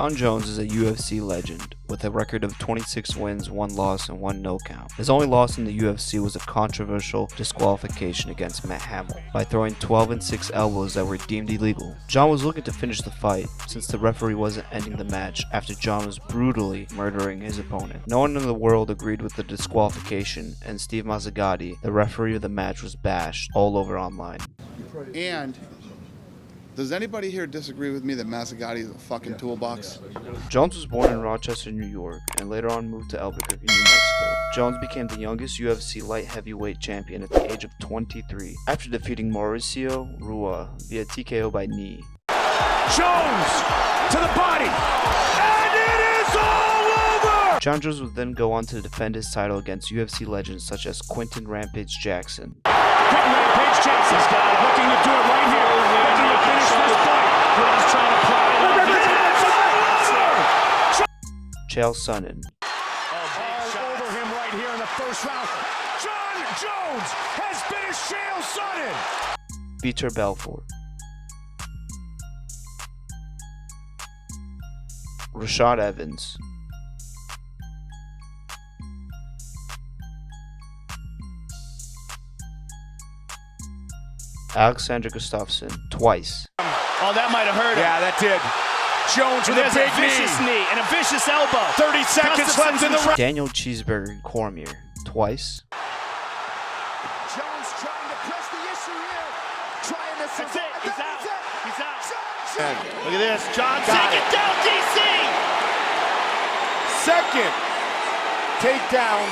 Jon Jones is a UFC legend with a record of 26 wins, 1 loss, and 1 no count. His only loss in the UFC was a controversial disqualification against Matt Hamill by throwing 12 and 6 elbows that were deemed illegal. Jon was looking to finish the fight since the referee wasn't ending the match after Jon was brutally murdering his opponent. No one in the world agreed with the disqualification, and Steve Mazzagatti, the referee of the match, was bashed all over online. And does anybody here disagree with me that Mazzagatti is a fucking toolbox? Jones was born in Rochester, New York, and later on moved to Albuquerque, New Mexico. Jones became the youngest UFC light heavyweight champion at the age of 23, after defeating Mauricio Rua via TKO by knee. Jones to the body, and it is all over! Jon Jones would then go on to defend his title against UFC legends such as Quentin Rampage Jackson, Quentin Rampage Jackson's got it, looking to do it right here, looking to finish this fight. He's trying to apply it. Chael Sonnen, All over him right here in the first round. Jon Jones has finished Chael Sonnen. Vitor Belfort, Rashad Evans, Alexander Gustafsson twice, Oh, that might have hurt him. Yeah, that did. Jones with a big knee and a vicious elbow. 30 seconds left in the round. Daniel Cheeseburger Cormier twice, Jones trying to press the issue here. Trying to survive. That's it. He's out. He's out. Jones. Look at this. Jon taking down DC. Second takedown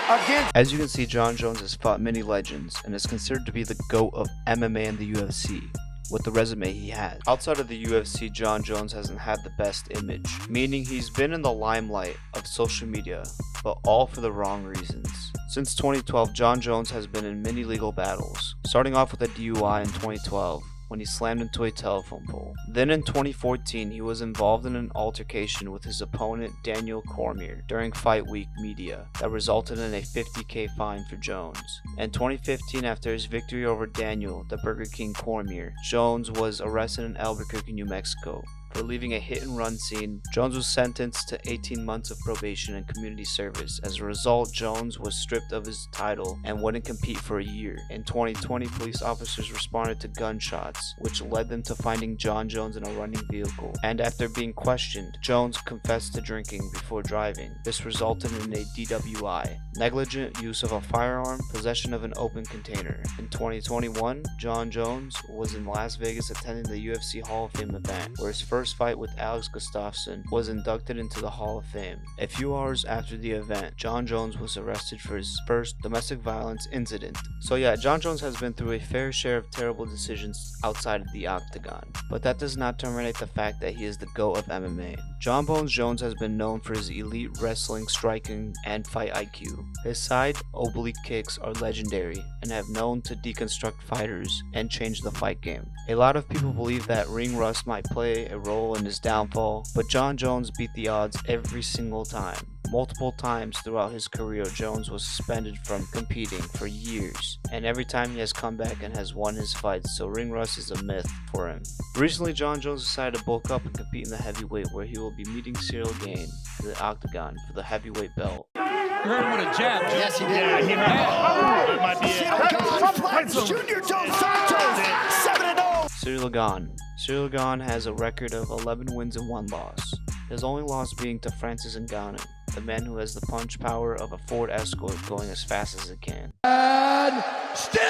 against. As you can see, Jon Jones has fought many legends and is considered to be the GOAT of MMA and the UFC, with the resume he has. Outside of the UFC, Jon Jones hasn't had the best image, meaning he's been in the limelight of social media, but all for the wrong reasons. Since 2012, Jon Jones has been in many legal battles, starting off with a DUI in 2012, when he slammed into a telephone pole. Then in 2014, he was involved in an altercation with his opponent Daniel Cormier during Fight Week media that resulted in a $50,000 fine for Jones. In 2015, after his victory over Daniel, the Burger King Cormier, Jones was arrested in Albuquerque, New Mexico. For leaving a hit-and-run scene. Jones was sentenced to 18 months of probation and community service. As a result, Jones was stripped of his title and wouldn't compete for a year. In 2020, police officers responded to gunshots, which led them to finding Jon Jones in a running vehicle. And after being questioned, Jones confessed to drinking before driving. This resulted in a DWI, negligent use of a firearm, possession of an open container. In 2021, Jon Jones was in Las Vegas attending the UFC Hall of Fame event, where his first fight with Alex Gustafsson was inducted into the Hall of Fame. A few hours after the event, Jon Jones was arrested for his first domestic violence incident. So yeah, Jon Jones has been through a fair share of terrible decisions outside of the octagon, but that does not terminate the fact that he is the GOAT of MMA. Jon Bones Jones has been known for his elite wrestling, striking, and fight IQ. His side oblique kicks are legendary and have known to deconstruct fighters and change the fight game. A lot of people believe that ring rust might play a role in his downfall, but Jon Jones beat the odds every single time. Multiple times throughout his career, Jones was suspended from competing for years, and every time he has come back and has won his fights, so ring rust is a myth for him. Recently, Jon Jones decided to bulk up and compete in the heavyweight, where he will be meeting Ciryl Gane in the octagon for the heavyweight belt. You heard him with a jab. Yes, he did. Yeah, he heard it. It might be it. Junior Dos Santos, 7-0. Ciryl Gane. Ciryl Gane has a record of 11 wins and 1 loss. His only loss being to Francis Ngannou, the man who has the punch power of a Ford Escort going as fast as it can. And still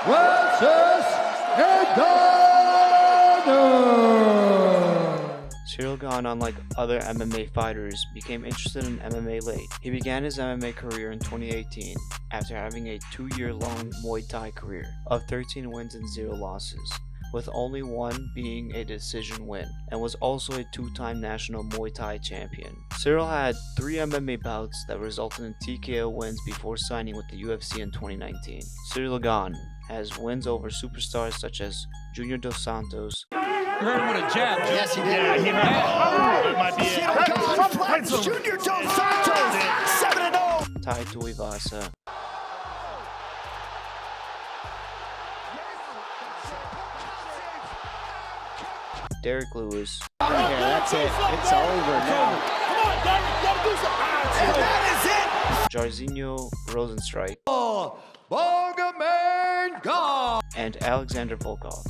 versus Ngannou. Ciryl Gane, unlike other MMA fighters, became interested in MMA late. He began his MMA career in 2018 after having a 2-year-long Muay Thai career of 13 wins and 0 losses, with only one being a decision win, and was also a 2-time national Muay Thai champion. Ciryl had 3 MMA bouts that resulted in TKO wins before signing with the UFC in 2019. Ciryl Gane has wins over superstars such as Junior Dos Santos, You heard him with a jab. Yes, he did. Yeah, he heard it. It might be it. Junior Dos Santos, 7-0. Tai Tuivasa, Derek Lewis, Here, that's it. It's over now. And that Jairzinho Rosenstrike, Bogeyman gone. and Alexander Volkov.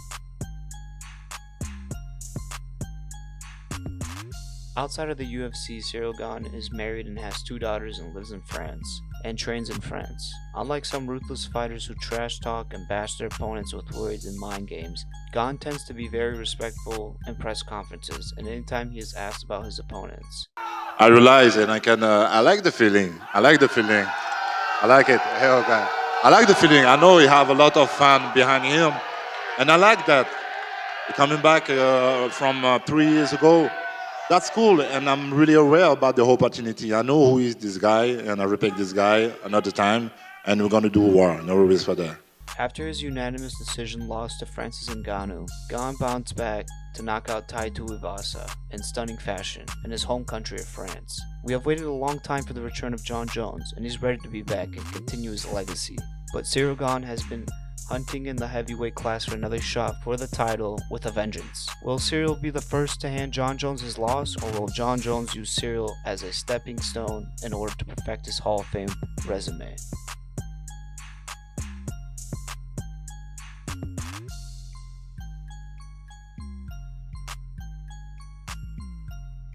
Outside of the UFC, Ciryl Gane is married and has 2 daughters and lives in France, and trains in France. Unlike some ruthless fighters who trash talk and bash their opponents with words and mind games, Gane tends to be very respectful in press conferences and anytime he is asked about his opponents. I realize and I like the feeling. I like the feeling. I like it. Hey, okay. I like the feeling. I know he have a lot of fan behind him, and I like that. Coming back from 3 years ago, that's cool, and I'm really aware about the opportunity. I know who is this guy, and I respect this guy another time, and we're gonna do war. No worries for that. After his unanimous decision loss to Francis Ngannou, Gane bounced back to knock out Tai Tuivasa in stunning fashion in his home country of France. We have waited a long time for the return of Jon Jones, and he's ready to be back and continue his legacy. But Ciryl Gane has been hunting in the heavyweight class for another shot for the title with a vengeance. Will Ciryl be the first to hand Jon Jones his loss, or will Jon Jones use Ciryl as a stepping stone in order to perfect his Hall of Fame resume?